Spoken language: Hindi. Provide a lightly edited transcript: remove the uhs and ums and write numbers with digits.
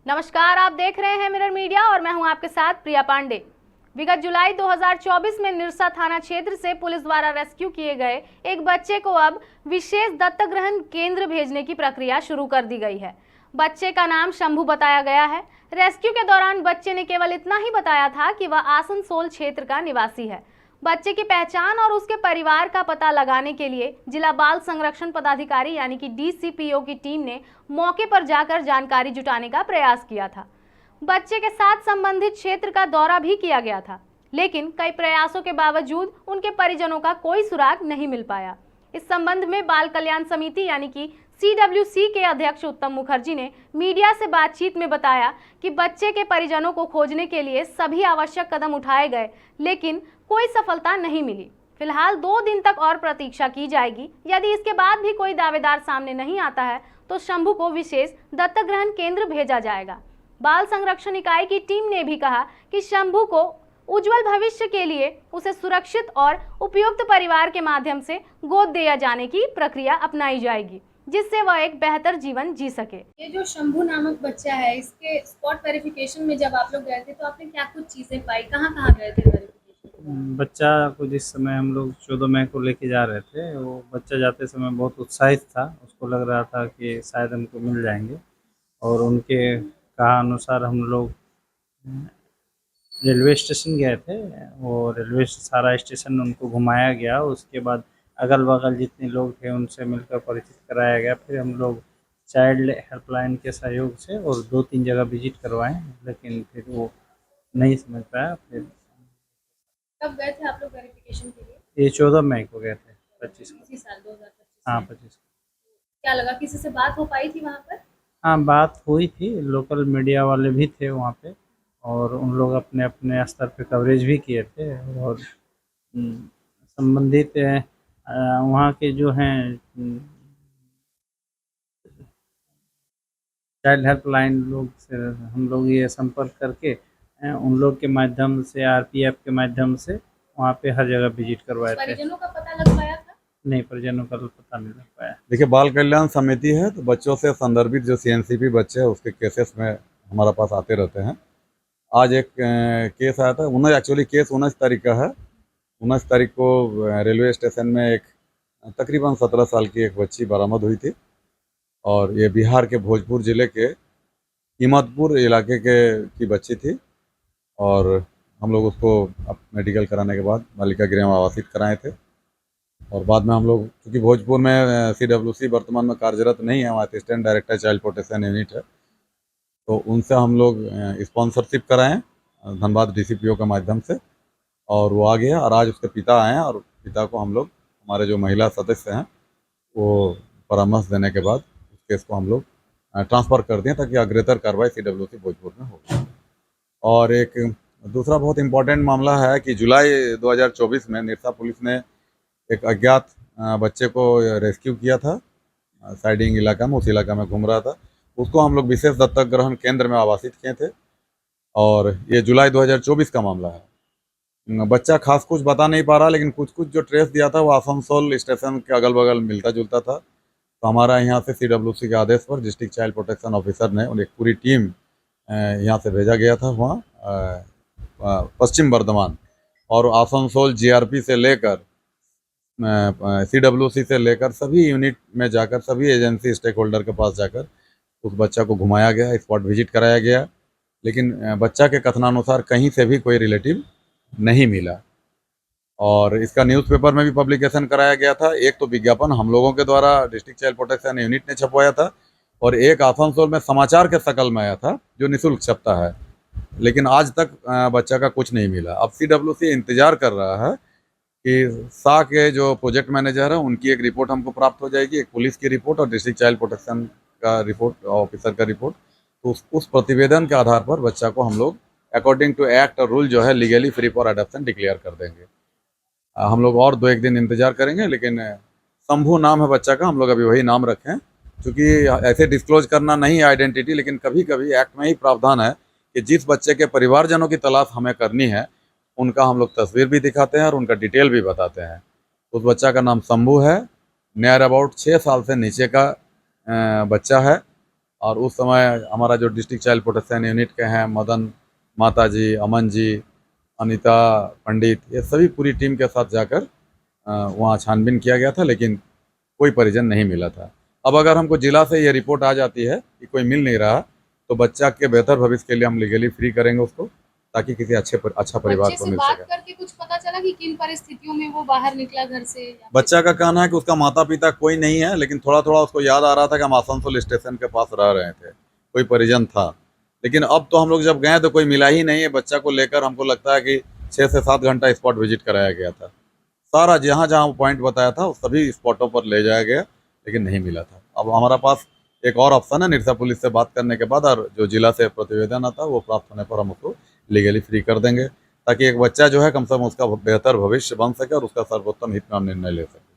नमस्कार, आप देख रहे हैं मिरर मीडिया और मैं हूं आपके साथ प्रिया पांडे। विगत जुलाई 2024 में निरसा थाना क्षेत्र से पुलिस द्वारा रेस्क्यू किए गए एक बच्चे को अब विशेष दत्तक ग्रहण केंद्र भेजने की प्रक्रिया शुरू कर दी गई है। बच्चे का नाम शंभू बताया गया है। रेस्क्यू के दौरान बच्चे ने केवल इतना ही बताया था कि वह आसनसोल क्षेत्र का निवासी है। बच्चे की पहचान और उसके परिवार का पता लगाने के लिए जिला बाल संरक्षण पदाधिकारी यानी कि DCPO की टीम ने मौके पर जाकर जानकारी जुटाने का प्रयास किया था। बच्चे के साथ संबंधित क्षेत्र का दौरा भी किया गया था, लेकिन कई प्रयासों के बावजूद उनके परिजनों का कोई सुराग नहीं मिल पाया। इस संबंध में बाल कल्याण समिति यानी कि CWC के अध्यक्ष उत्तम मुखर्जी ने मीडिया से बातचीत में बताया कि बच्चे के परिजनों को खोजने के लिए सभी आवश्यक कदम उठाए गए, लेकिन कोई सफलता नहीं मिली। फिलहाल 2 दिन तक और प्रतीक्षा की जाएगी। यदि इसके बाद भी कोई दावेदार सामने नहीं आता है तो शंभू को विशेष दत्तक ग्रहण केंद्र भेजा जाएगा। बाल संरक्षण इकाई की टीम ने भी कहा कि शंभू को उज्जवल भविष्य के लिए उसे सुरक्षित और उपयुक्त परिवार के माध्यम से गोद दिया जाने की प्रक्रिया अपनाई जाएगी, जिससे वह एक बेहतर जीवन जी सके। ये जो शंभू नामक बच्चा है, इसके स्पॉट वेरिफिकेशन में जब आप लोग गए थे तो आपने क्या कुछ चीजें पाई, कहाँ कहाँ गए थे वेरिफिकेशन? बच्चा को जिस समय हम लोग 14 मई को लेके जा रहे थे, वो बच्चा जाते समय बहुत उत्साहित था। उसको लग रहा था कि शायद हमको मिल जाएंगे, और उनके कहा अनुसार हम लोग रेलवे स्टेशन गए थे। वो रेलवे सारा स्टेशन उनको घुमाया गया। उसके बाद अगल बगल जितने लोग थे उनसे मिलकर परिचित कराया गया। फिर हम लोग चाइल्ड हेल्पलाइन के सहयोग से और 2-3 जगह विजिट करवाएं, लेकिन फिर वो नहीं समझ पाया। फिर कब गए थे आप लोग वेरिफिकेशन के लिए? ये 14 मई को गए थे, 25 को। इसी साल 2025 हाँ, में। 25 को। क्या लगा, किसी से बात हो पाई थी वहाँ पर? हाँ, बात हुई थी। लोकल मीडिया वाले भी थे वहाँ पे, और उन लोग अपने अपने स्तर पे कवरेज भी किए थे। और संबंधित वहाँ के जो हैं चाइल्ड हेल्पलाइन लोग से हम लोग ये संपर्क करके उन लोग के माध्यम से, RPF के माध्यम से वहाँ पे हर जगह विजिट करवाए थे। परिजनों का पता लग पाया था? नहीं, परिजनों का तो पता नहीं लग पाया। देखिए, बाल कल्याण समिति है तो बच्चों से संदर्भित जो CNCP बच्चे हैं उसके केसेस में हमारा पास आते रहते हैं। आज एक केस आया था। 19 एक्चुअली केस 19 तारीख का है। 19 तारीख को रेलवे स्टेशन में एक तकरीबन 17 साल की एक बच्ची बरामद हुई थी, और ये बिहार के भोजपुर ज़िले के कीमतपुर इलाके की बच्ची थी। और हम लोग उसको मेडिकल कराने के बाद बालिका गृह में आवासित कराए थे। और बाद में हम लोग, क्योंकि भोजपुर में CWC वर्तमान में कार्यरत नहीं है, वहाँ assistant director child protection unit है, तो उनसे हम लोग स्पॉन्सरशिप कराएं धनबाद DCPO के माध्यम से, और वो आ गया। और आज उसके पिता आए हैं, और पिता को हम लोग, हमारे जो महिला सदस्य हैं, वो परामर्श देने के बाद उस केस को हम लोग ट्रांसफ़र कर दिए ताकि अग्रेतर कार्रवाई CWC भोजपुर में हो। और एक दूसरा बहुत इम्पोर्टेंट मामला है कि जुलाई 2024 में निरसा पुलिस ने एक अज्ञात बच्चे को रेस्क्यू किया था। साइडिंग इलाका में, उस इलाका में घूम रहा था। उसको हम लोग विशेष दत्तक ग्रहण केंद्र में आवासित किए थे, और ये जुलाई 2024 का मामला है। बच्चा खास कुछ बता नहीं पा रहा, लेकिन कुछ कुछ जो ट्रेस दिया था वो आसनसोल स्टेशन के अगल बगल मिलता जुलता था। तो हमारा यहाँ से CWC के आदेश पर डिस्ट्रिक्ट चाइल्ड प्रोटेक्शन ऑफिसर ने और एक पूरी टीम यहाँ से भेजा गया था वहाँ पश्चिम बर्धमान, और आसनसोल GRP से लेकर CWC से लेकर सभी यूनिट में जाकर, सभी एजेंसी स्टेक होल्डर के पास जाकर उस बच्चा को घुमाया गया, स्पॉट विजिट कराया गया। लेकिन बच्चा के कथनानुसार कहीं से भी कोई रिलेटिव नहीं मिला। और इसका न्यूज़पेपर में भी पब्लिकेशन कराया गया था। एक तो विज्ञापन हम लोगों के द्वारा डिस्ट्रिक्ट चाइल्ड प्रोटेक्शन यूनिट ने छपवाया था, और एक आसनसोल में समाचार के शकल में आया था जो निःशुल्क छपता है। लेकिन आज तक बच्चा का कुछ नहीं मिला। अब CWC इंतज़ार कर रहा है कि सा के जो प्रोजेक्ट मैनेजर है उनकी एक रिपोर्ट हमको प्राप्त हो जाएगी, एक पुलिस की रिपोर्ट और डिस्ट्रिक्ट चाइल्ड प्रोटेक्शन का रिपोर्ट, ऑफिसर का रिपोर्ट। तो उस प्रतिवेदन के आधार पर बच्चा को हम लोग अकॉर्डिंग टू एक्ट और रूल जो है legally free for adoption declare कर देंगे। हम लोग और 2-1 दिन इंतज़ार करेंगे, लेकिन शंभू नाम है बच्चा का, हम लोग अभी वही नाम रखें, क्योंकि ऐसे डिस्क्लोज करना नहीं है आइडेंटिटी। लेकिन कभी कभी एक्ट में ही प्रावधान है कि जिस बच्चे के परिवारजनों की तलाश हमें करनी है उनका हम लोग तस्वीर भी दिखाते हैं और उनका डिटेल भी बताते हैं। उस बच्चा का नाम शंभू है। नियर अबाउट 6 साल से नीचे का बच्चा है, और उस समय हमारा जो डिस्ट्रिक्ट चाइल्ड प्रोटेक्शन यूनिट के हैं मदन माता जी, अमन जी, अनीता पंडित, ये सभी पूरी टीम के साथ जाकर वहाँ छानबीन किया गया था, लेकिन कोई परिजन नहीं मिला था। अब अगर हमको जिला से ये रिपोर्ट आ जाती है कि कोई मिल नहीं रहा, तो बच्चा के बेहतर भविष्य के लिए हम लीगली फ्री करेंगे उसको, ताकि किसी अच्छा परिवार बच्चे को से मिल बात सके। करके कुछ पता चला कि किन परिस्थितियों में वो बाहर निकला घर से, या फिर बच्चा का कहना है कि उसका माता पिता कोई नहीं है, लेकिन थोड़ा थोड़ा उसको याद आ रहा था कि हम आसनसोल स्टेशन के पास रह रहे थे, कोई परिजन था। लेकिन अब तो हम लोग जब गए तो कोई मिला ही नहीं है। बच्चा को लेकर हमको लगता है कि 6 से 7 घंटा स्पॉट विजिट कराया गया था। सारा जहाँ जहाँ पॉइंट बताया था उस सभी स्पॉटों पर ले जाया गया, लेकिन नहीं मिला था। अब हमारा पास एक और ऑप्शन है, निरसा पुलिस से बात करने के बाद और जो जिला से प्रतिवेदन आता है वो प्राप्त होने पर हम उसको लीगली फ्री कर देंगे, ताकि एक बच्चा जो है कम से कम उसका बेहतर भविष्य बन सके और उसका सर्वोत्तम हित में हम निर्णय ले सकें।